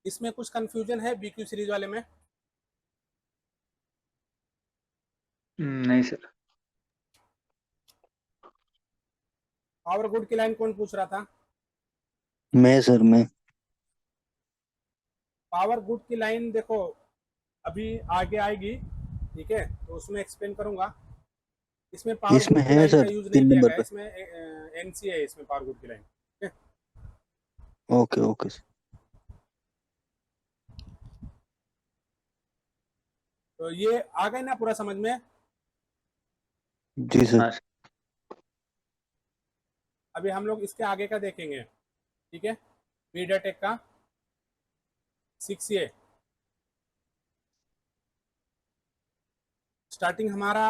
इसमें कुछ कंफ्यूजन है BQ सीरीज वाले में? नहीं सर। पावर गुड की लाइन कौन पूछ रहा था? मैं सर मैं। पावर गुड की लाइन देखो अभी आगे आएगी, ठीक है, तो उसमें एक्सप्लेन करूंगा। इसमें पावर इसमें गुड की है लाइन का सर यूज नहीं 3 किया नंबर गया है, पे। इसमें NC है इसमें पावर गुड की लाइन, ठीक है। Okay okay sir. तो ये आ गए ना पूरा समझ में? जी सर। हाँ सर। अभी हम लोग इसके आगे का देखेंगे, ठीक है। मीडियाटेक का 6A स्टार्टिंग हमारा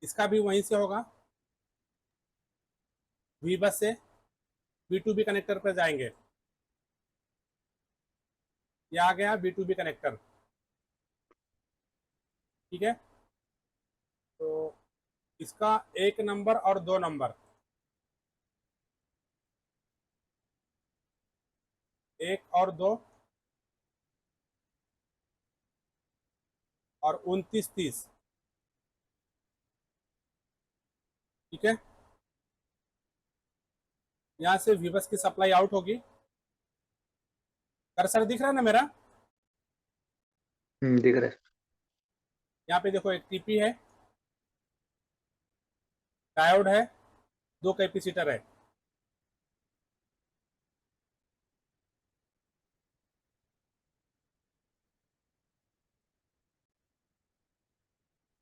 इसका भी वहीं से होगा, V बस से B2B कनेक्टर पर जाएंगे। ये आ गया B2B कनेक्टर, ठीक है। तो इसका 1 नंबर और 2 नंबर, 1 और 2 और 29-30, ठीक है। यहाँ से V बस की सप्लाई आउट होगी। कर्सर दिख रहा है ना मेरा? दिख रहा है। यहाँ पे देखो एक TP है, डायोड है, 2 कैपेसिटर है।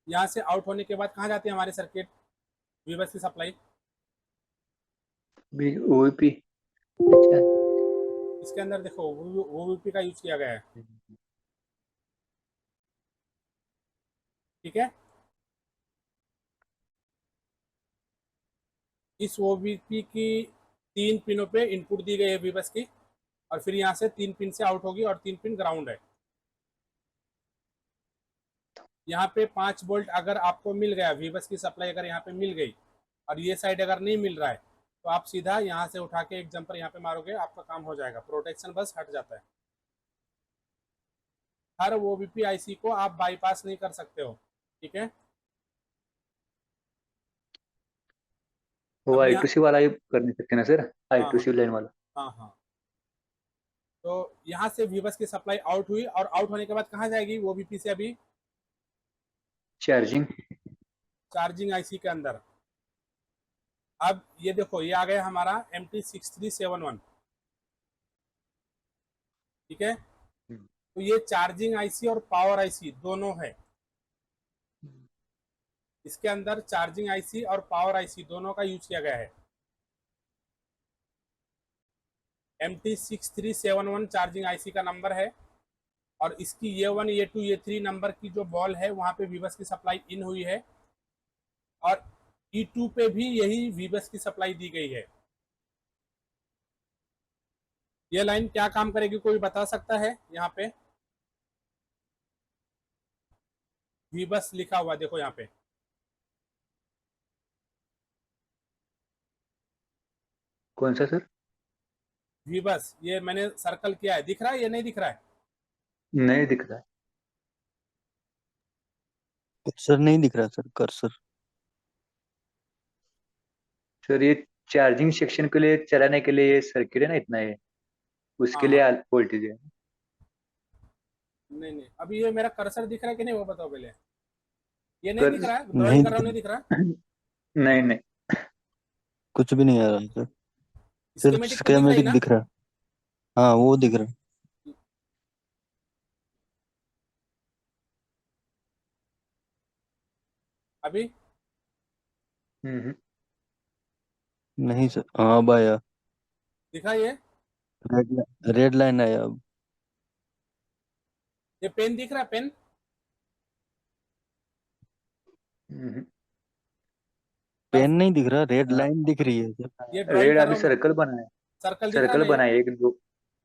यहाँ से आउट होने के बाद कहाँ जाती है हमारी सर्किट, V बस की सप्लाई? ओवीपी। अच्छा। इसके अंदर देखो OVP का यूज किया गया है, ठीक है। इस OVP की 3 पिनों पे इनपुट दी गई है V बस की, और फिर यहाँ से 3 पिन से आउट होगी और 3 पिन ग्राउंड है। यहाँ पे 5 वोल्ट अगर आपको मिल गया, V बस की सप्लाई अगर यहाँ पे मिल गई और ये साइड अगर नहीं मिल रहा है, तो आप सीधा यहाँ से उठा के एक जंपर यहाँ पे मारोगे, आपका काम हो जाएगा, प्रोटेक्शन बस हट जाता है। हर OVP IC को आप बाईपास नहीं कर सकते हो, ठीक है। वो अब आई यहाँ, टू सी वाला ही कर नहीं सकते ना सर, आई हाँ टू हाँ सी लाइन वाला। हाँ हाँ। तो यहाँ से V बस की सप्लाई आउट हुई, और आउट होने के बाद कहाँ जाएगी OVP से? अभी चार्जिंग। चार्जिंग IC के अंदर। अब ये देखो ये आ गया हमारा MT6371, ठीक है। तो ये चार्जिंग IC और पावर IC दोनों है, इसके अंदर चार्जिंग IC और पावर IC दोनों का यूज किया गया है। MT6371 चार्जिंग IC का नंबर है, और इसकी ये 1 ये 2 ये 3 नंबर की जो बॉल है वहां पे V बस की सप्लाई इन हुई है, और E2 पे भी यही V बस की सप्लाई दी गई है। ये लाइन क्या काम करेगी, कोई बता सकता है? यहाँ पे V बस लिखा हुआ देखो यहाँ पे, कौन सा सर? V बस, ये मैंने सर्कल किया है, दिख रहा है या नहीं दिख रहा है? नहीं दिख रहा है कर्सर नहीं दिख रहा सर, कर्सर। सर। ये चार्जिंग सेक्शन के लिए चलाने के लिए ये सर्किट है ना, इतना है, हाँ उसके हाँ। लिए वोल्टेज है। नहीं नहीं, अभी ये मेरा कर्सर दिख रहा है कि नहीं वो बताओ पहले। ये नहीं कर दिख रहा है, नहीं ड्राइंग कर दिख रहा हूँ, नहीं रहा, दिख रहा? नहीं नहीं। कुछ भी नहीं आ रहा है सर। सिर्फ स्कीमेटिक तो दिख रही स्केमेटिक ना? दिख रहा है। हाँ वो दिख रहा है। अभी हम्म। नहीं सर, हाँ अब आया। दिखा ये? रेड लाइन आया अब। ये पेन दिख रहा है, पेन? हम्म। पेन कर्व, नहीं दिख रहा, रेड हाँ, लाइन दिख रही है सर। ये ड्राइंग रेड कर अभी रहा हूँ मैं। सर्कल बना है। सर्कल दिख रहा है सर्कल ना ये? बना है, एक दो।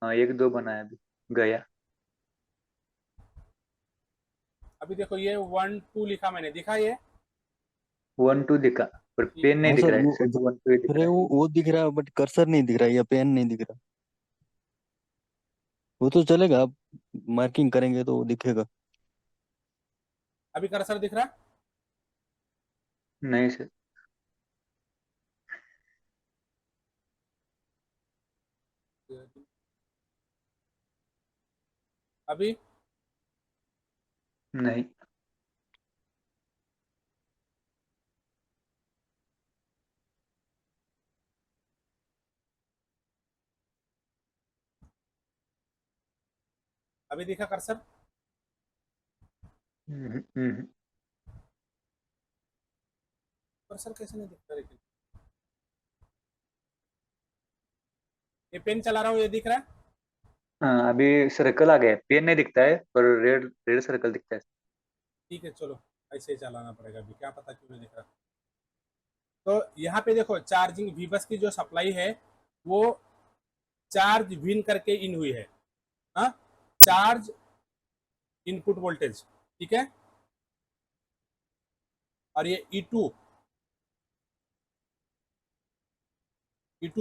हाँ, एक दो बना है, अभी गया। अभी देखो ये 1 2 लिखा मैंने, दिखा ये? 1 2 दिखा, पर ठीक पेन है। नहीं हाँ दिख सर रहा है, वो सिर्फ 1 2 ही दिख अरे रहा है। वो दिख रहा है, बट कर्सर नहीं दिख रहा या पेन नहीं दिख रहा। वो तो चलेगा, आप मार्किंग करेंगे तो दिखेगा। अभी कर्सर दिख रहा? नहीं सर। अभी नहीं। अभी दिखा कर्सर? हम्म। कर्सर कैसे नहीं दिखता लेकिन? ये पेन चला रहा हूँ, ये दिख रहा है? हाँ, अभी सर्कल आ गया है, पेन नहीं दिखता है पर रेड रेड सर्कल दिखता है। ठीक है चलो, ऐसे ही चलाना पड़ेगा, अभी क्या पता क्यों नहीं दिख रहा। तो यहाँ पे देखो चार्जिंग वीबस की जो सप्लाई है वो चार्ज विन करके इन हुई है। हाँ, चार्ज इनपुट वोल्टेज, ठीक है। और ये E2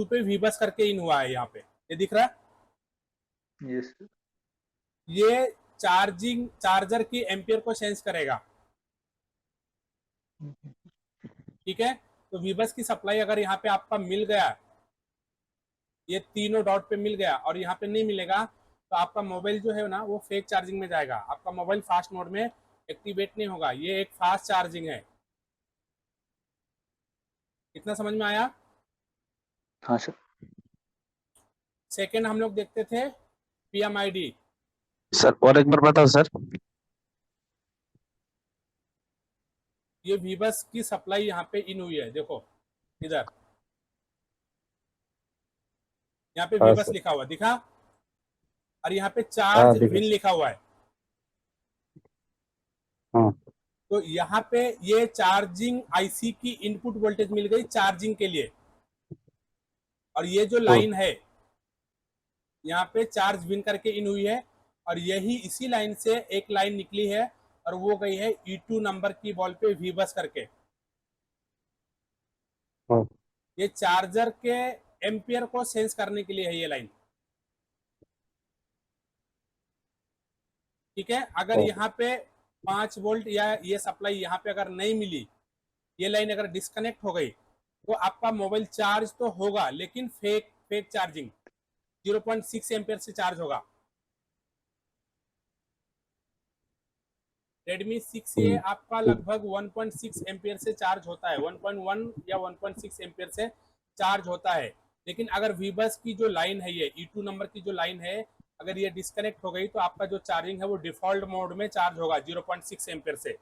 पे वीबस करके इन हुआ है यहाँ पे, ये दिख रहा है? यस। ये चार्जर की एम्पियर को सेंस करेगा, ठीक है। तो वीबस की सप्लाई अगर यहाँ पे आपका मिल गया, ये तीनों डॉट पे मिल गया और यहाँ पे नहीं मिलेगा, तो आपका मोबाइल जो है ना वो फेक चार्जिंग में जाएगा, आपका मोबाइल फास्ट मोड में एक्टिवेट नहीं होगा। ये एक फास्ट चार्जिंग है। कितना समझ में आया? हाँ सर। सेकेंड हम लोग देखते थे PMID। सर और एक बार बताओ सर। ये वीबस की सप्लाई यहाँ पे इन हुई है, देखो इधर, यहाँ पे हाँ वीबस सर। लिखा हुआ दिखा, और यहाँ पे हाँ चार्ज देखिए विन सर। लिखा हुआ है। हाँ। तो यहाँ पे ये चार्जिंग आईसी की इनपुट वोल्टेज मिल गई चार्जिंग के लिए, और ये जो ओ, लाइन है यहाँ पे चार्ज विन करके इन हुई है, और यही इसी लाइन से एक लाइन निकली है और वो गई है E2 नंबर की बॉल पे वीबस करके। हाँ। ये चार्जर के एम्पियर को सेंस करने के लिए है ये लाइन, ठीक है। अगर हाँ। यहाँ पे 5 वोल्ट या ये सप्लाई यहाँ पे अगर नहीं मिली, ये लाइन अगर डिस्कनेक्ट हो गई, तो आपका मोबाइल चार्ज तो होगा लेकिन फेक फेक चार्जिंग, 0.6 एम्पियर से चार्ज होगा। रेडमी 6A आपका लगभग 1.6 एम्पियर से चार्ज होता है, 1.1 या 1.6 एम्पियर से चार्ज होता है। लेकिन अगर वीबस की जो लाइन है, ये E2 नंबर की जो लाइन है, अगर ये डिस्कनेक्ट हो गई तो आपका जो चार्जिंग है वो डिफॉल्ट मोड में चार्ज होगा 0.6 एम्पियर से।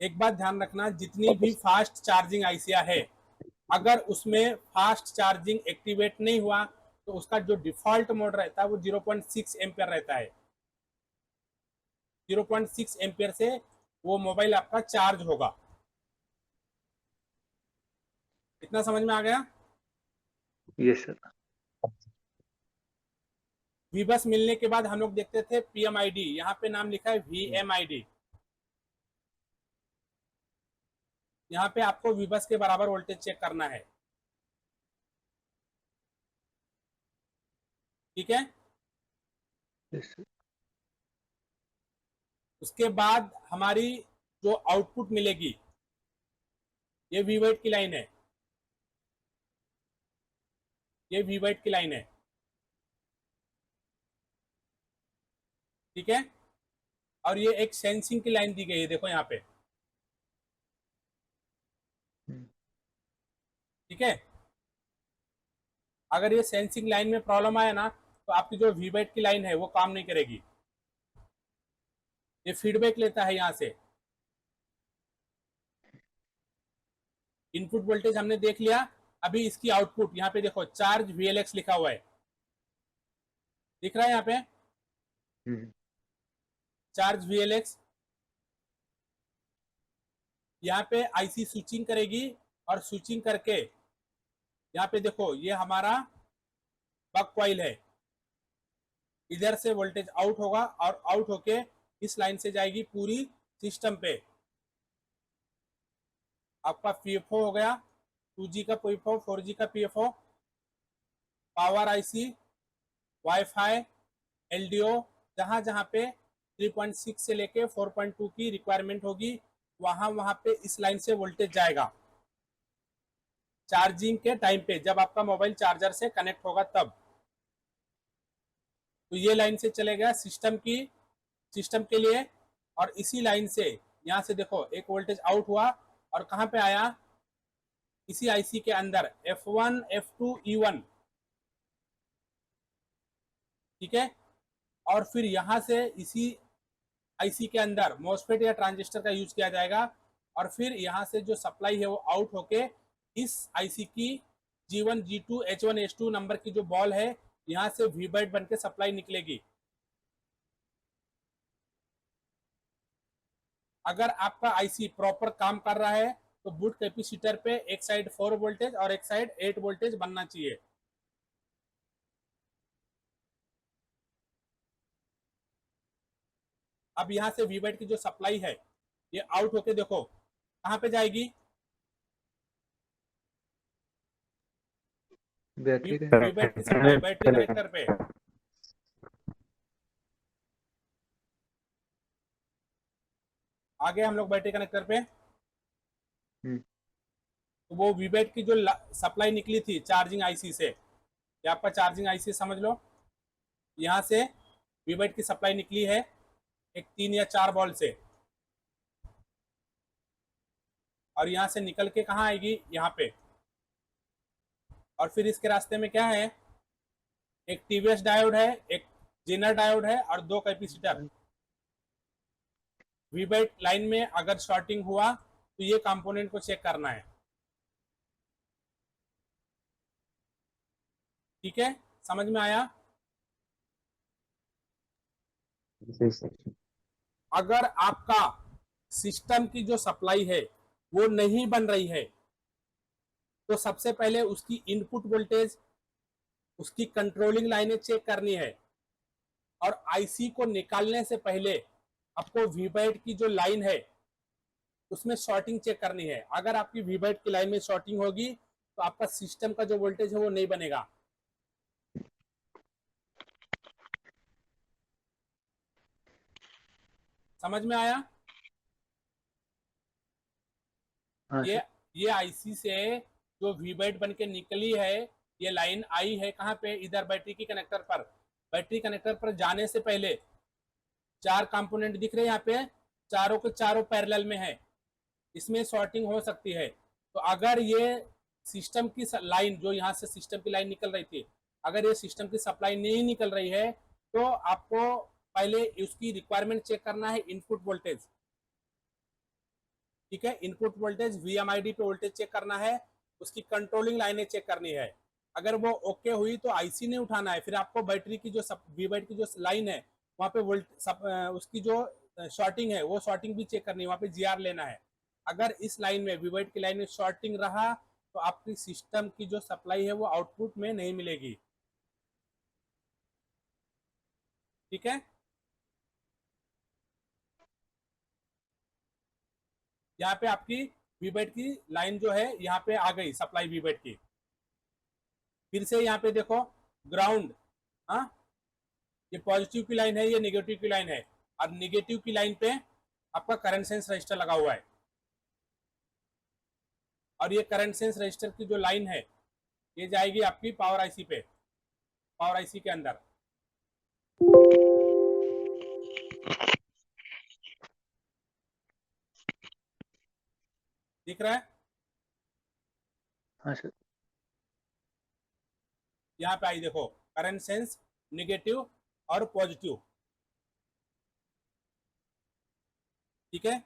एक बात ध्यान रखना, जितनी भी फास्ट चार्जिंग आईसिया है, अगर उसमें फास्ट चार्जिंग एक्टिवेट नहीं हुआ तो उसका जो डिफॉल्ट मोड रहता है वो 0.6 एम्पियर रहता है। 0.6 एम्पियर से वो मोबाइल आपका चार्ज होगा। इतना समझ में आ गया? Yes sir. वीबस मिलने के बाद हम लोग देखते थे PMID, यहाँ पे नाम लिखा है VMID। यहाँ पे आपको वीबस के बराबर वोल्टेज चेक करना है, ठीक है। Yes sir. उसके बाद हमारी जो आउटपुट मिलेगी, ये वीवाइट की लाइन है, ये वीवाइट की लाइन है, ठीक है। और ये एक सेंसिंग की लाइन दी गई है, देखो यहाँ पे, ठीक है। अगर ये सेंसिंग लाइन में प्रॉब्लम आया ना तो आपकी जो वीवाइट की लाइन है वो काम नहीं करेगी, ये फीडबैक लेता है यहाँ से। इनपुट वोल्टेज हमने देख लिया, अभी इसकी आउटपुट यहाँ पे देखो, चार्ज VLX लिखा हुआ है, दिख रहा है यहाँ पे, चार्ज VLX। यहाँ पे आईसी स्विचिंग करेगी, और स्विचिंग करके यहाँ पे देखो ये हमारा बक कॉइल है, इधर से वोल्टेज आउट होगा और आउट होके इस लाइन से जाएगी पूरी सिस्टम पे। आपका PFO हो गया, 2G का PFO, 4G का PFO, power IC, wifi, LDO, जहां जहां पे 3.6 से लेके 4.2 की रिक्वायरमेंट होगी वहां वहां पे इस लाइन से वोल्टेज जाएगा चार्जिंग के टाइम पे, जब आपका मोबाइल चार्जर से कनेक्ट होगा तब। तो ये लाइन से चलेगा सिस्टम के लिए। और इसी लाइन से यहां से देखो एक वोल्टेज आउट हुआ और कहां पे आया, इसी आईसी के अंदर F1 F2 E1, ठीक है। और फिर यहां से इसी आईसी के अंदर मॉसफेट या ट्रांजिस्टर का यूज किया जाएगा और फिर यहां से जो सप्लाई है वो आउट होके इस आईसी की G1 G2 H1 H2 number की जो बॉल है यहां से वीबाइट बन के सप्लाई निकलेगी। अगर आपका आईसी प्रॉपर काम कर रहा है तो बूट कैपेसिटर पे एक साइड 4 वोल्टेज और एक साइड 8 वोल्टेज बनना चाहिए। अब यहां से वीबाइट की जो सप्लाई है ये आउट होके देखो कहां पे जाएगी, बैटरी वीबाइट की सप्लाई बैटरी कनेक्टर पे। आगे हम लोग बैटरी कनेक्टर पे, तो वो वीबाइट की जो सप्लाई निकली थी चार्जिंग आईसी से, ये आपका चार्जिंग आईसी समझ लो, यहां से वीबाइट की सप्लाई निकली है एक 3 या 4 बॉल से और यहां से निकल के कहां आएगी, यहाँ पे। और फिर इसके रास्ते में क्या है, एक टीवीएस डायोड है, एक जेनर डायोड है और 2 कैपेसिटर। वीबाइट लाइन में अगर शॉर्टिंग हुआ तो ये कंपोनेंट को चेक करना है, ठीक है। समझ में आया। अगर आपका सिस्टम की जो सप्लाई है वो नहीं बन रही है तो सबसे पहले उसकी इनपुट वोल्टेज, उसकी कंट्रोलिंग लाइनें चेक करनी है और आईसी को निकालने से पहले आपको वीबाइट की जो लाइन है उसमें शॉर्टिंग चेक करनी है। अगर आपकी वीबाइट की लाइन में शॉर्टिंग होगी तो आपका सिस्टम का जो वोल्टेज है वो नहीं बनेगा। समझ में आया। हाँ ये सर। ये आईसी से जो वीबाइट बन के निकली है, ये लाइन आई है कहाँ पे, इधर बैटरी की कनेक्टर पर। बैटरी कनेक्टर पर जाने से पहले 4 कंपोनेंट दिख रहे हैं यहाँ पे, चारों के चारों पैरेलल में है, इसमें शॉर्टिंग हो सकती है। तो अगर ये सिस्टम की लाइन, जो यहाँ से सिस्टम की लाइन निकल रही थी, अगर ये सिस्टम की सप्लाई नहीं निकल रही है तो आपको पहले उसकी रिक्वायरमेंट चेक करना है, इनपुट वोल्टेज, ठीक है। इनपुट वोल्टेज वीएमआईडी पे वोल्टेज चेक करना है, उसकी कंट्रोलिंग लाइनें चेक करनी है। अगर वो ओके हुई तो आईसी नहीं उठाना है, फिर आपको बैटरी की जो वीबाइट की जो लाइन है वहाँ पे उसकी जो शॉर्टिंग है वो शॉर्टिंग भी चेक करनी है, वहाँ पे जीआर लेना है। अगर इस लाइन में वीबाइट की लाइन में शॉर्टिंग रहा तो आपकी सिस्टम की जो सप्लाई है वो आउटपुट में नहीं मिलेगी, ठीक है। यहाँ पे आपकी वीबाइट की लाइन जो है यहाँ पे आ गई, सप्लाई वीबाइट की। फिर से यहाँ पे देखो ग्राउंड, हाँ, ये पॉजिटिव की लाइन है, ये नेगेटिव की लाइन है। और नेगेटिव की लाइन पे आपका करंट सेंस रजिस्टर लगा हुआ है और ये करंट सेंस रजिस्टर की जो लाइन है ये जाएगी आपकी पावर आईसी पे, पावर आईसी के अंदर। दिख रहा है। हाँ सर। यहाँ पे आई देखो करंट सेंस नेगेटिव और पॉजिटिव, ठीक है।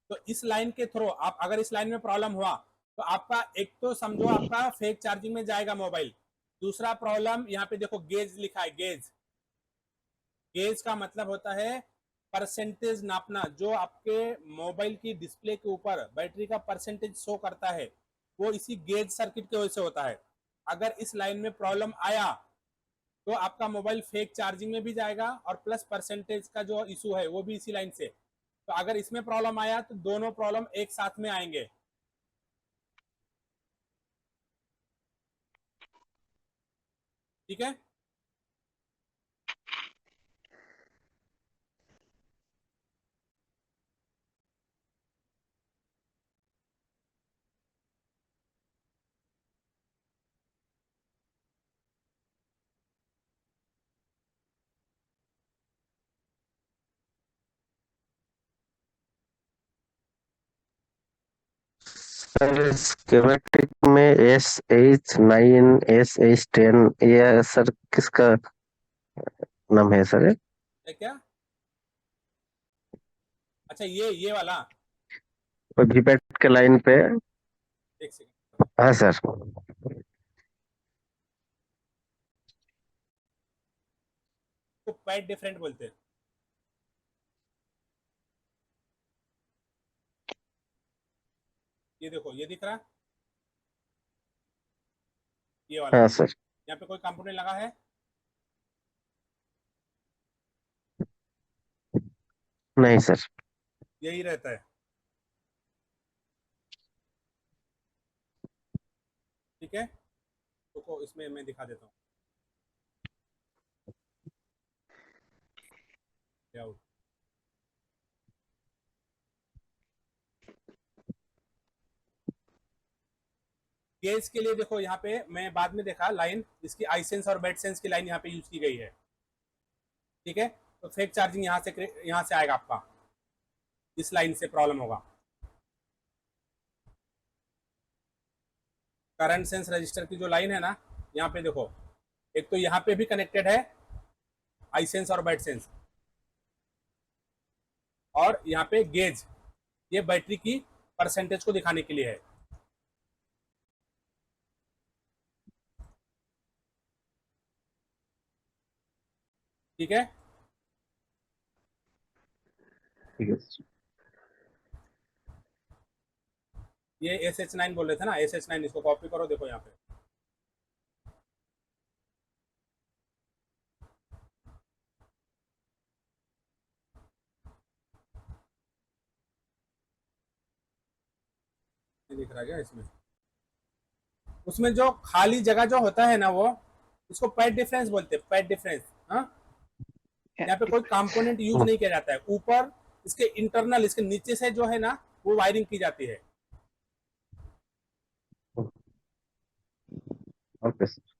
तो इस लाइन के थ्रू आप, अगर इस लाइन में प्रॉब्लम हुआ तो आपका एक तो समझो आपका फेक चार्जिंग में जाएगा मोबाइल। दूसरा प्रॉब्लम यहाँ पे देखो गेज लिखा है, गेज। गेज का मतलब होता है परसेंटेज नापना, जो आपके मोबाइल की डिस्प्ले के ऊपर बैटरी का परसेंटेज शो करता है वो इसी गेज सर्किट की वजह से होता है। अगर इस लाइन में प्रॉब्लम आया तो आपका मोबाइल फेक चार्जिंग में भी जाएगा और प्लस परसेंटेज का जो इशू है वो भी इसी लाइन से। तो अगर इसमें प्रॉब्लम आया तो दोनों प्रॉब्लम एक साथ में आएंगे, ठीक है। सर स्कीमेटिक में SH9 SH10 ये सर किसका नाम है सर? है क्या? अच्छा ये वाला, वीपैट के लाइन पे। एक सेकंड, हाँ सर। तो पैड डिफरेंट बोलते हैं। ये देखो, ये दिख रहा है, ये वाला, हाँ सर। यहाँ पे कोई कंपोनेंट लगा है? नहीं सर। यही रहता है, ठीक है। तो इसमें मैं दिखा देता हूँ लेआउट। गेज के लिए देखो, यहाँ पे मैं बाद में देखा लाइन, इसकी आई सेंस और बेड सेंस की लाइन यहाँ पे यूज की गई है, ठीक है। तो फेक चार्जिंग यहाँ से आएगा आपका, इस लाइन से प्रॉब्लम होगा। करंट सेंस रजिस्टर की जो लाइन है ना, यहाँ पे देखो, एक तो यहाँ पे भी कनेक्टेड है आई सेंस और बेड सेंस, और यहाँ पे गेज, ये बैटरी की परसेंटेज को दिखाने के लिए है, ठीक है। ठीक है सर। ये SH9 बोल रहे थे ना, SH9, इसको कॉपी करो, देखो यहाँ पे, ये दिख रहा है क्या इसमें? उसमें जो खाली जगह जो होता है ना, वो इसको पैड डिफरेंस बोलते हैं, पैड डिफरेंस। हाँ, यहाँ पे कोई कंपोनेंट यूज नहीं किया जाता है, ऊपर इसके इंटरनल, इसके नीचे से जो है ना, वो वायरिंग की जाती है। Okay sir.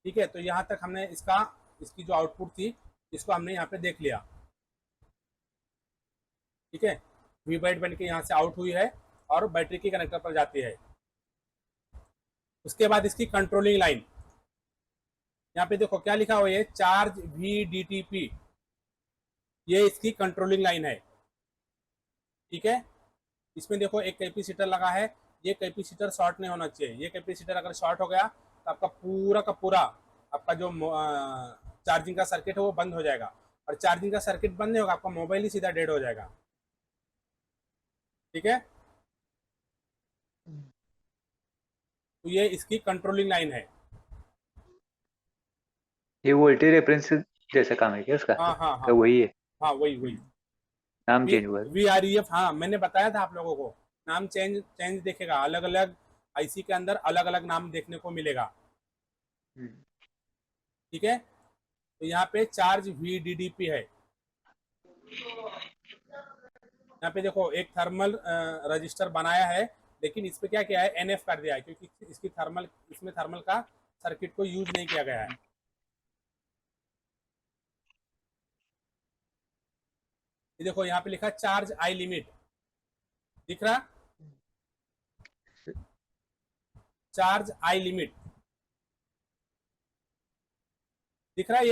ठीक है, तो यहाँ तक हमने इसकी जो आउटपुट थी, इसको हमने यहाँ पे देख लिया, ठीक है। वी बाइट बन के यहाँ से आउट हुई है और बैटरी की कनेक्टर पर जाती है। उसके बाद इसकी कंट्रोलिंग लाइन, यहाँ पे देखो क्या लिखा हुआ है, चार्ज VDTP, ये इसकी कंट्रोलिंग लाइन है, ठीक है। इसमें देखो एक कैपेसिटर लगा है, ये कैपेसिटर शॉर्ट नहीं होना चाहिए, ये कैपेसिटर अगर शॉर्ट हो गया तो आपका पूरा का पूरा आपका जो चार्जिंग का सर्किट है वो बंद हो जाएगा, और चार्जिंग का सर्किट बंद नहीं होगा, आपका मोबाइल ही सीधा डेड हो जाएगा, ठीक है। तो ये इसकी कंट्रोलिंग लाइन है। ये वोल्टेज रेफरेंस जैसा काम है क्या उसका? हाँ हाँ क्या हाँ वही है? हाँ, वही नाम चेंज हुआ है? VREF, हाँ मैंने बताया था आप लोगों को, नाम चेंज चेंज देखेगा, अलग अलग आईसी के अंदर अलग अलग नाम देखने को मिलेगा, ठीक है। तो यहाँ पे चार्ज VDDP है। यहाँ पे देखो एक थर्मल रजिस्टर बनाया है, लेकिन इस पे क्या किया है, NF कर दिया है, क्योंकि इसमें थर्मल का सर्किट को यूज नहीं किया गया है। ये देखो यहाँ पे लिखा चार्ज आई लिमिट, दिख रहा, चार्ज आई लिमिट दिख रहा है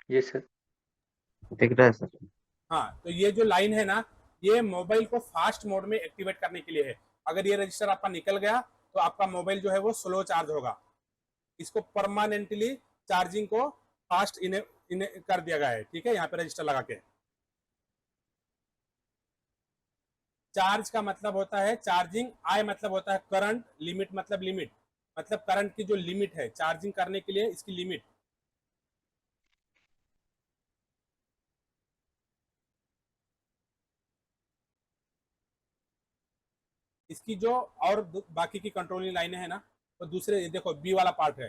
ये सर। दिख रहा है सर। हाँ, तो ये जो लाइन है ना, ये मोबाइल को फास्ट मोड में एक्टिवेट करने के लिए है। अगर ये रजिस्टर आपका निकल गया तो आपका मोबाइल जो है वो स्लो चार्ज होगा। इसको परमानेंटली चार्जिंग को फास्ट इने कर दिया गया है, ठीक है, यहाँ पे रजिस्टर लगा के। चार्ज का मतलब होता है चार्जिंग, आई मतलब होता है करंट, लिमिट मतलब लिमिट, मतलब करंट की जो लिमिट है चार्जिंग करने के लिए, इसकी लिमिट। इसकी जो और बाकी की कंट्रोलिंग लाइनें हैं ना, तो दूसरे देखो बी वाला पार्ट है,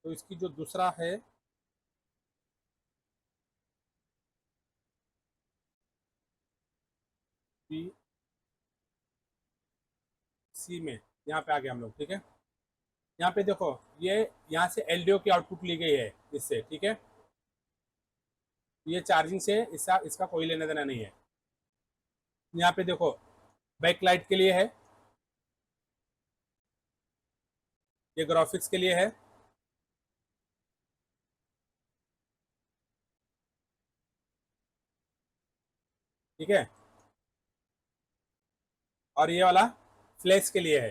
तो इसकी जो दूसरा है बी सी में, यहाँ पे आ गए हम लोग। ठीक है, यहाँ पे देखो ये यहाँ से एलडीओ की आउटपुट ली गई है इससे। ठीक है, ये चार्जिंग से इसका कोई लेना देना नहीं है। यहाँ पे देखो बैक लाइट के लिए है, ये ग्राफिक्स के लिए है। ठीक है, और ये वाला फ्लैश के लिए है।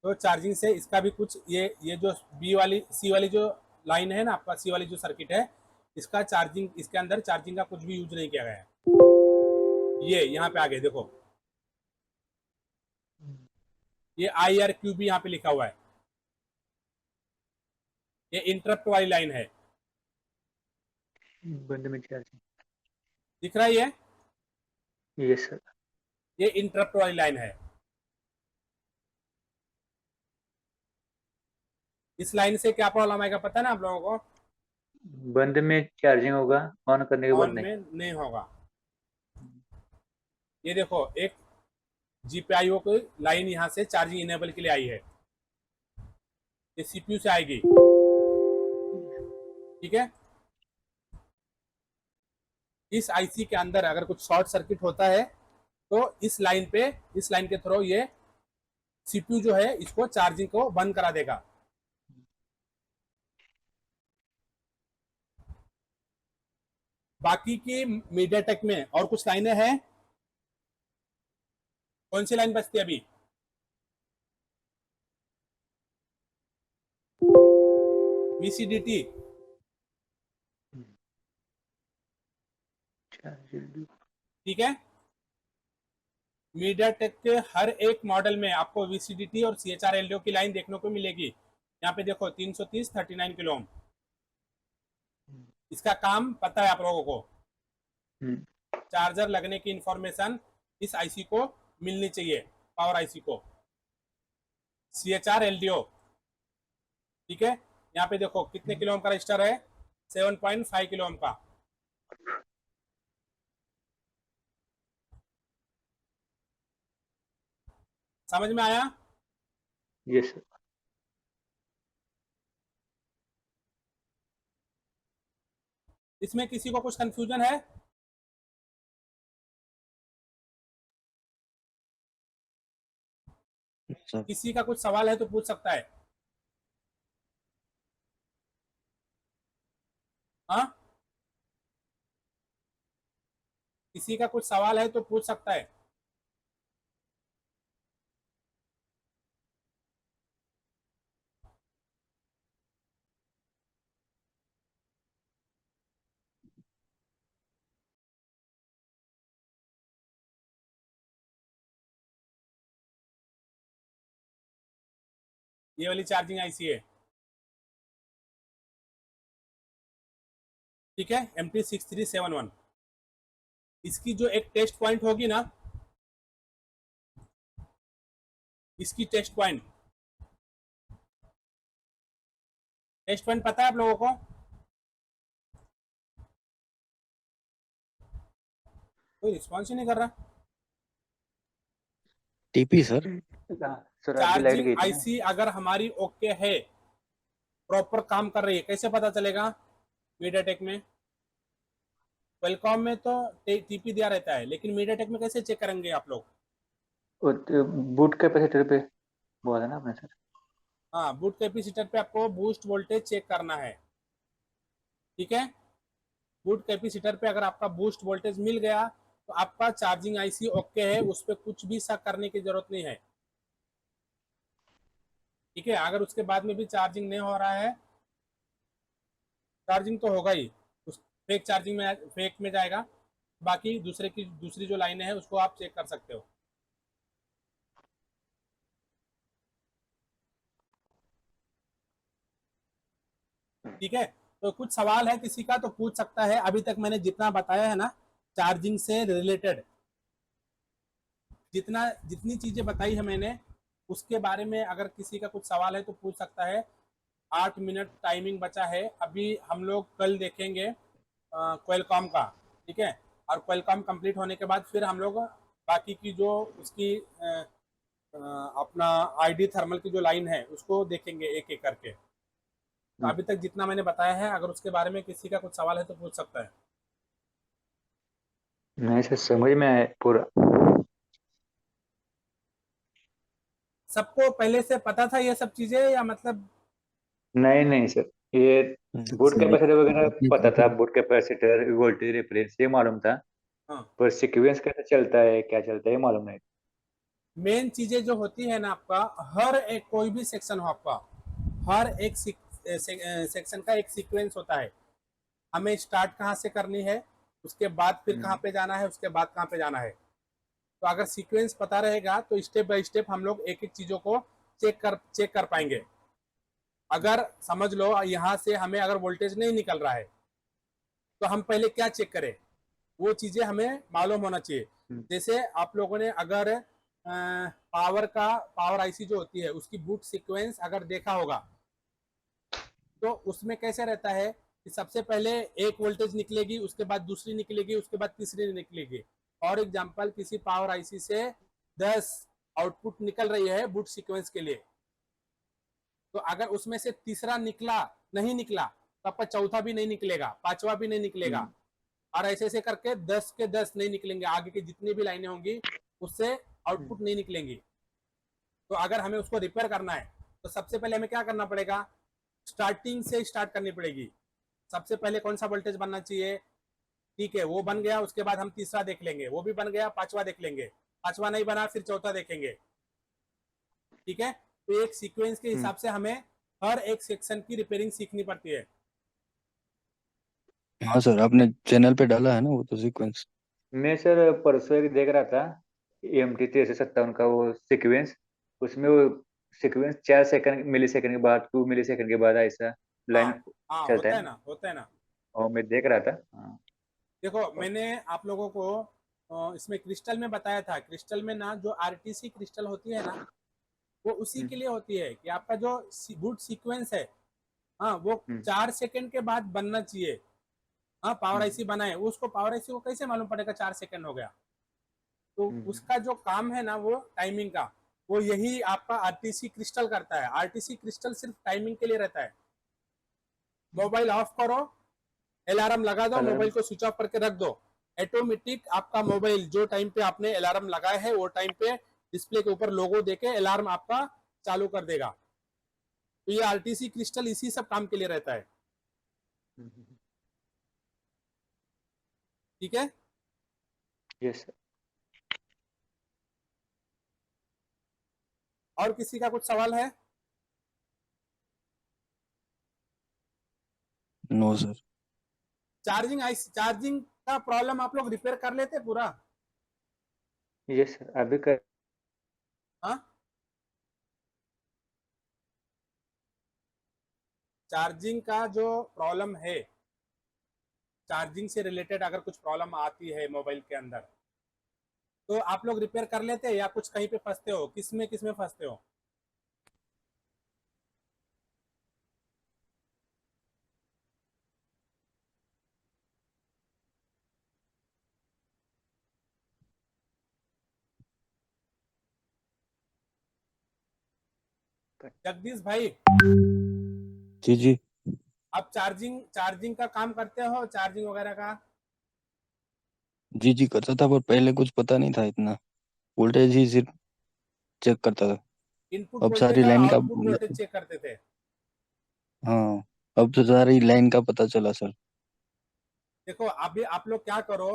तो चार्जिंग से इसका भी कुछ ये जो बी वाली सी वाली जो लाइन है ना, आपका सी वाली जो सर्किट है, इसका चार्जिंग, इसके अंदर चार्जिंग का कुछ भी यूज नहीं किया गया है। ये यहाँ पे आ गए देखो, ये IRQB यहाँ पे लिखा हुआ है, ये इंटरप्ट वाली लाइन है, बंद में चार्जिंग। दिख रहा है ये यस सर। ये इंटरप्ट वाली लाइन है। इस लाइन से क्या प्रॉब्लम आएगा पता है ना आप लोगों को? बंद में चार्जिंग होगा, ऑन करने के बाद ऑन नहीं। में नहीं होगा। ये देखो एक GPIO की लाइन यहाँ से चार्जिंग इनेबल के लिए आई है, ये CPU से आएगी। ठीक है, इस IC के अंदर अगर कुछ शॉर्ट सर्किट होता है तो इस लाइन के थ्रू ये CPU जो है इसको चार्जिंग को बंद करा देगा। बाकी की मीडियाटेक में और कुछ लाइनें हैं। कौन सी लाइन बचती है अभी? VCDT। ठीक है, मीडियाटेक के हर एक मॉडल में आपको VCDT और CHR LDO की लाइन देखने को मिलेगी। यहाँ पे देखो 330 39 किलो ओम। इसका काम पता है आप लोगों को, चार्जर लगने की इंफॉर्मेशन इस IC को मिलनी चाहिए, पावर IC को, CHR LDO। ठीक है, यहाँ पे देखो कितने किलो ओम का रजिस्टर है, 7.5 किलो ओम का। समझ में आया? Yes sir. इसमें किसी को कुछ कंफ्यूजन है? सर किसी का कुछ सवाल है तो पूछ सकता है। हाँ, किसी का कुछ सवाल है तो पूछ सकता है। ये वाली चार्जिंग IC है। ठीक है, MT6371। इसकी जो एक टेस्ट पॉइंट होगी ना, इसकी टेस्ट पॉइंट पता है आप लोगों को? कोई रिस्पॉन्स ही नहीं कर रहा। TP sir. सर आपकी लाइट चार्जिंग गई थी ना? IC अगर हमारी ओके है, प्रॉपर काम कर रही है, कैसे पता चलेगा? मीडियाटेक में, क्वालकॉम में तो TP दिया रहता है, लेकिन मीडियाटेक में कैसे चेक करेंगे आप लोग? बूट कैपेसिटर पे बोला ना आपने सर। हाँ, बूट कैपेसिटर पे आपको बूस्ट वोल्टेज चेक करना है। ठीक है, बूट कैपेसिटर पे अगर आपका बूस्ट वोल्टेज मिल गया तो आपका चार्जिंग IC ओके है, उस पर कुछ भी शक करने की जरूरत नहीं है। ठीक है, अगर उसके बाद में भी चार्जिंग नहीं हो रहा है, चार्जिंग तो होगा ही, उस फेक में जाएगा। बाकी दूसरी जो लाइनें हैं उसको आप चेक कर सकते हो। ठीक है, तो कुछ सवाल है किसी का तो पूछ सकता है। अभी तक मैंने जितना बताया है ना चार्जिंग से रिलेटेड, जितनी चीजें बताई है मैंने, उसके बारे में अगर किसी का कुछ सवाल है तो पूछ सकता है। 8 मिनट टाइमिंग बचा है। अभी हम लोग कल देखेंगे क्वेलकॉम का, ठीक है। और क्वेलकॉम कंप्लीट होने के बाद फिर हम लोग बाकी की जो उसकी अपना आईडी थर्मल की जो लाइन है उसको देखेंगे एक एक करके। तो अभी तक जितना मैंने बताया है, अगर उसके बारे में किसी का कुछ सवाल है तो पूछ सकता है। नहीं सर, समझ में आया पूरा। सबको पहले से पता था ये सब चीजें, या मतलब? नहीं नहीं सर, ये बूट सर कैपेसिटर वगैरह आपने पता था, बूट कैपेसिटर, वोल्टेज रेफरेंस ये मालूम था, हाँ, पर सीक्वेंस कैसे चलता है, क्या चलता है, ये मालूम नहीं। मेन चीजें जो होती है ना आपका, हर एक कोई भी सेक्शन हो आपका, हर एक सेक्शन का एक सीक्वेंस होता है। हमें स्टार्ट कहाँ से करनी है, उसके बाद फिर कहाँ पे जाना है, उसके बाद कहाँ पे जाना है। तो अगर सीक्वेंस पता रहेगा तो स्टेप बाय स्टेप हम लोग एक एक चीजों को चेक कर पाएंगे। अगर समझ लो यहाँ से हमें अगर वोल्टेज नहीं निकल रहा है तो हम पहले क्या चेक करें, वो चीजें हमें मालूम होना चाहिए। जैसे आप लोगों ने अगर पावर आईसी जो होती है उसकी बूट सीक्वेंस अगर देखा होगा, तो उसमें कैसे रहता है कि सबसे पहले एक वोल्टेज निकलेगी, उसके बाद दूसरी निकलेगी, उसके बाद तीसरी निकलेगी। और एग्जांपल, किसी पावर आईसी से 10 आउटपुट निकल रही है बूट सीक्वेंस के लिए, तो अगर उसमें से तीसरा नहीं निकला तो आपका चौथा भी नहीं निकलेगा, पांचवा भी नहीं निकलेगा, और ऐसे ऐसे करके 10 के 10 नहीं निकलेंगे। आगे की जितनी भी लाइनें होंगी उससे आउटपुट नहीं निकलेंगी। तो अगर हमें उसको रिपेयर करना है तो सबसे पहले हमें क्या करना पड़ेगा, स्टार्टिंग से स्टार्ट करनी पड़ेगी। सबसे पहले कौन सा वोल्टेज बनना चाहिए, ठीक है, वो बन गया, उसके बाद हम तीसरा देख लेंगे, वो भी बन गया, पांचवा देख लेंगे, पांचवा नहीं बना फिर चौथा देखेंगे, ठीक है। तो एक सीक्वेंस के हिसाब से हमें हर एक सेक्शन की रिपेयरिंग सीखनी पड़ती है। हाँ सर, आपने चैनल पे डाला है ना वो तो सीक्वेंस। मैं सर परसों एक देख रहा था, EMT 1357 का वो सीक्वेंस, उसमें वो सीक्वेंस 4 सेकंड, मिली सेकंड के बाद, 2 मिली सेकंड के बाद ऐसा हाँ लाइन हाँ, चलता होता है है ना। ना, होता है ना। और मैं देख रहा था। हाँ। देखो, मैंने आप लोगों को इसमें क्रिस्टल में बताया था। क्रिस्टल में ना जो आरटीसी क्रिस्टल होती है ना, वो उसी के लिए होती है कि आपका जो बूट सीक्वेंस है, हाँ, वो 4 सेकंड के बाद बनना चाहिए। हाँ, पावर आईसी बना है, उसको पावर आईसी को कैसे मालूम पड़ेगा 4 सेकंड हो गया? तो उसका जो काम है ना वो टाइमिंग का, वो यही आपका आरटीसी क्रिस्टल करता है। आरटीसी क्रिस्टल सिर्फ टाइमिंग के लिए रहता है। मोबाइल ऑफ करो, अलार्म लगा दो, अलार्म। मोबाइल को स्विच ऑफ करके रख दो, ऑटोमेटिक आपका मोबाइल जो टाइम पे आपने अलार्म लगाया है वो टाइम पे डिस्प्ले के ऊपर लोगो देके अलार्म आपका चालू कर देगा। तो ये आरटीसी क्रिस्टल इसी सब काम के लिए रहता है, ठीक है। Yes sir. और किसी का कुछ सवाल है? No sir. चार्जिंग का प्रॉब्लम आप लोग रिपेयर कर लेते पूरा? यस सर, अभी कर। हाँ, चार्जिंग का जो प्रॉब्लम है, चार्जिंग से रिलेटेड अगर कुछ प्रॉब्लम आती है मोबाइल के अंदर, तो आप लोग रिपेयर कर लेते हैं या कुछ कहीं पे फंसते हो? किस में फंसते हो? जगदीश भाई, जी जी। आप चार्जिंग का काम करते हो, चार्जिंग वगैरह का? जी जी करता था, पर पहले कुछ पता नहीं था इतना। वोल्टेज ही सिर्फ चेक करता था। इनपुट अब सारी वोल्टेज और लाइन का। आउटपुट वोल्टेज चेक करते थे? हाँ, अब तो सारी लाइन का पता चला सर। देखो, अभी आप लोग क्या करो,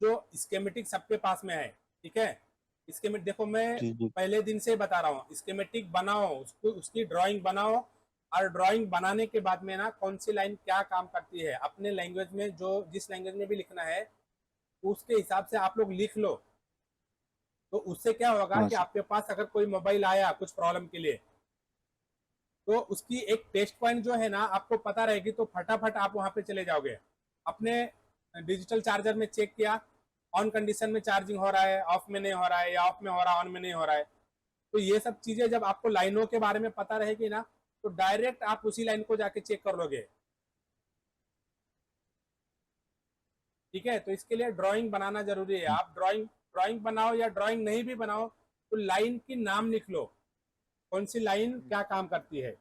जो स्केमेटिक सबके पास में है, ठीक है, स्केमेटिक देखो, मैं जी जी। पहले दिन से बता रहा हूँ, स्केमेटिक बनाओ, उसको उसकी ड्राइंग बनाओ। और ड्राइंग बनाने के बाद में ना कौन सी लाइन क्या काम करती है अपने लैंग्वेज में, जो जिस लैंग्वेज में भी लिखना है उसके हिसाब से आप लोग लिख लो। तो उससे क्या होगा हाँ कि सर। आपके पास अगर कोई मोबाइल आया कुछ प्रॉब्लम के लिए, तो उसकी एक टेस्ट पॉइंट जो है ना आपको पता रहेगी, तो फटाफट आप वहां पे चले जाओगे। अपने डिजिटल चार्जर में चेक किया, ऑन कंडीशन में चार्जिंग हो रहा है, ऑफ में नहीं हो रहा है, या ऑफ में हो रहा है ऑन में नहीं हो रहा है, तो ये सब चीजें जब आपको लाइनों के बारे में पता रहेगी ना, तो डायरेक्ट आप उसी लाइन को जाके चेक कर लोगे। ठीक है, तो इसके लिए ड्राइंग बनाना जरूरी है। आप ड्राइंग बनाओ या ड्राइंग नहीं भी बनाओ, तो लाइन की नाम लिख लो, कौन सी लाइन क्या काम करती है।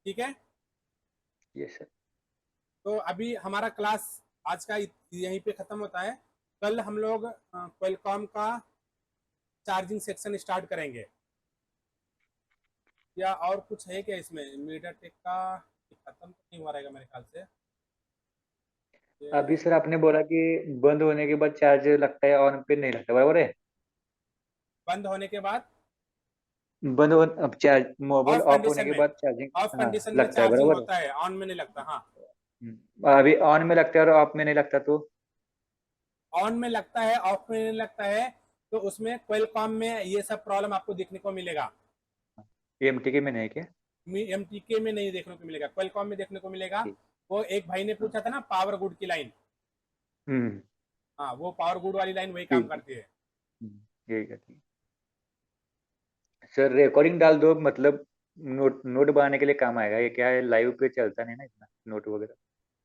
ठीक है, यस सर। तो अभी हमारा क्लास आज का यहीं पे खत्म होता है। कल हम लोग क्वालकॉम का चार्जिंग सेक्शन स्टार्ट करेंगे, या और कुछ है क्या इसमें? मीडियाटेक का खत्म तो नहीं हुआ रहेगा मेरे ख्याल से। अभी सर आपने बोला कि बंद होने के बाद चार्ज लगता है, ऑन पे नहीं लगता, बराबर है? बंद होने के बाद बंद हो अब चार्ज मोबाइल ऑफ ऑफ होने कंडीशन के में, बाद चार्जिंग ऑफ हाँ कंडीशन में लगता है, चार्जिंग बराबर है? होता है, ऑन में नहीं लगता। हाँ, अभी ऑन में लगता है और ऑफ में नहीं लगता तो? ऑन में लगता है, ऑफ में नहीं लगता है, तो उसमें क्वालकॉम में ये सब प्रॉब्लम आपको देखने को मिलेगा। एमटीके में नहीं क्या? एमटीके में नहीं देखने को मिलेगा, क्वालकॉम में देखने को मिलेगा। ठीक। वो एक भाई ने पूछा था ना पावर गुड की लाइन, हम्म हाँ वो पावर गुड वाली लाइन वही काम ठीक। करती है। यही करती है सर। रिकॉर्डिंग डाल दो, मतलब नोट नोट बनाने के लिए काम आएगा। ये क्या है, लाइव पे चलता नहीं ना इतना नोट वगैरह।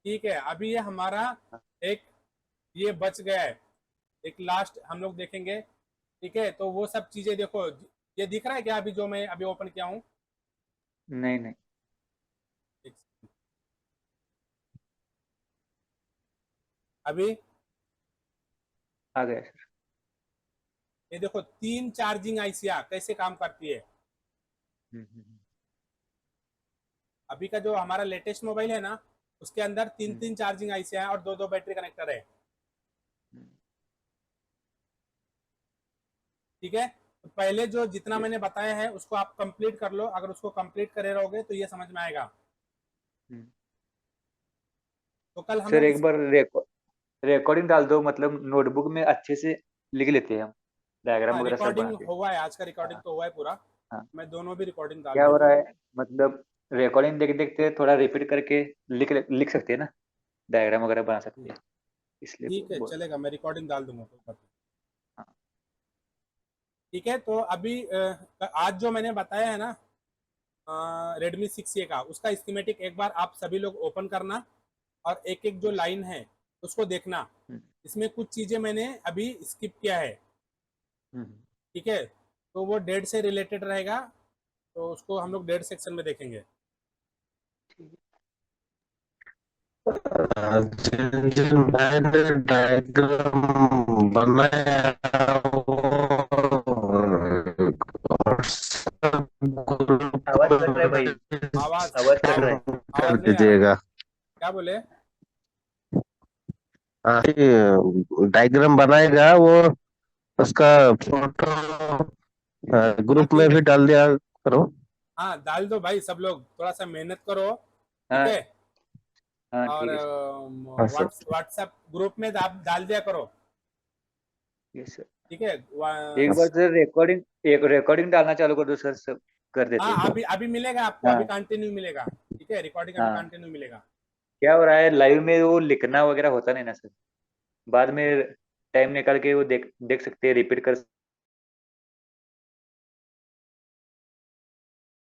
ठीक है, अभी ये हमारा एक ये बच गया है, एक लास्ट हम लोग देखेंगे। ठीक है, तो वो सब चीजें देखो, ये दिख रहा है क्या अभी जो मैं अभी ओपन किया हूँ? नहीं नहीं अभी आ गया सर। ये देखो 3 चार्जिंग आईसियां कैसे काम करती है। अभी का जो हमारा लेटेस्ट मोबाइल है ना, उसके अंदर 3 चार्जिंग आईसियां हैं और 2 बैटरी कनेक्टर है। ठीक है, तो पहले जो जितना मैंने बताया है उसको आप कंप्लीट कर लो। अगर उसको कंप्लीट करे रहोगे तो ये समझ में आएगा। तो कल हम सर लोग एक बार रिकॉर्डिंग डाल दो, मतलब नोटबुक में अच्छे से लिख लेते हैं हम, डायग्राम हाँ, वगैरह सब रिकॉर्डिंग बना के। हुआ है, आज का रिकॉर्डिंग हाँ तो हुआ है पूरा। हाँ। मैं दोनों भी रिकॉर्डिंग डाल क्या हो रहा दूंगा। है, मतलब रिकॉर्डिंग देख देखते थोड़ा रिपीट करके लिख सकते हैं ना, डायग्राम वगैरह बना सकते हैं, इसलिए ठीक है, बोल रहा चलेगा, मैं रिकॉर्डिंग डाल दूंगा, कोई बात नहीं। हूँ। हाँ ठीक है, तो अभी आज जो मैंने बताया है ना रेडमी 6A का, उसका स्कीमेटिक एक बार आप सभी लोग ओपन करना और एक एक जो लाइन है उसको देखना। हम्म, इसमें कुछ चीजें मैंने अभी स्किप किया है। हम्म। ठीक है, तो वो डेट से रिलेटेड रहेगा, तो उसको हम लोग डेट सेक्शन में देखेंगे। जिन जिन मैंने डायग्राम बनाया और सब आवाज ग्रुप कट रहा है भाई, में आवाज आवाज कट रहा है। कर आवाज नहीं आ रहा, दीजिएगा। क्या बोले? डायग्राम बनाएगा वो, उसका फोटो हाँ ग्रुप में ठीक है, भी डाल दिया करो। हाँ डाल दो भाई, सब लोग थोड़ा सा मेहनत करो। ठीक हाँ है, हाँ और ठीक है सर। हाँ सर। व्हाट्सएप ग्रुप में डाल दिया करो। Yes sir. ठीक है, एक बार सर रिकॉर्डिंग डालना चालू कर दो सर, सब कर देते हाँ हैं। अभी अभी मिलेगा आपको, अभी हाँ कंटिन्यू मिलेगा। ठीक है, रिकॉर्डिंग अभी हाँ। कंटिन्यू मिलेगा। क्या हो रहा है, लाइव में वो लिखना वगैरह होता नहीं ना सर, बाद में टाइम निकाल के वो देख देख सकते हैं, रिपीट कर